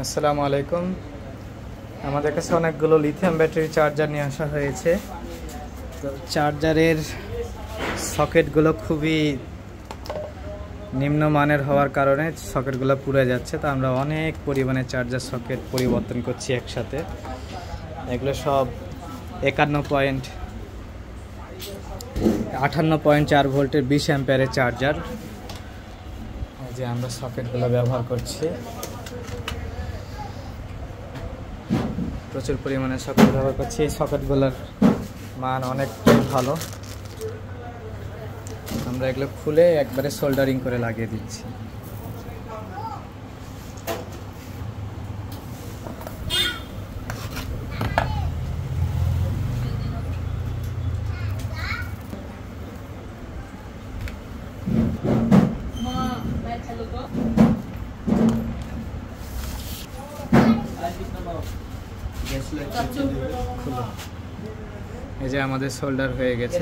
আসসালামু আলাইকুম। আমাদের কাছে অনেকগুলো লিথিয়াম ব্যাটারি চার্জার নিয়ে আসা হয়েছে। তো চার্জারের সকেটগুলো খুবই নিম্নমানের হওয়ার কারণে সকেটগুলো পুড়ে যাচ্ছে। তো আমরা অনেক পরিমাণে চার্জার সকেট পরিবর্তন করছি একসাথে। এগুলো সব 58.4 ভোল্টের 20 অ্যাম্পিয়ারের চার্জার। যে আমরা সকেটগুলো ব্যবহার করছি, প্রচুর পরিমাণে সকেট ব্যবহার করছি। এই সকেটগুলোর মান অনেকটাই ভালো। আমরা এগুলো খুলে একবারে সোল্ডারিং করে লাগিয়ে দিচ্ছি। এই যে আমাদের সোল্ডার হয়ে গেছে।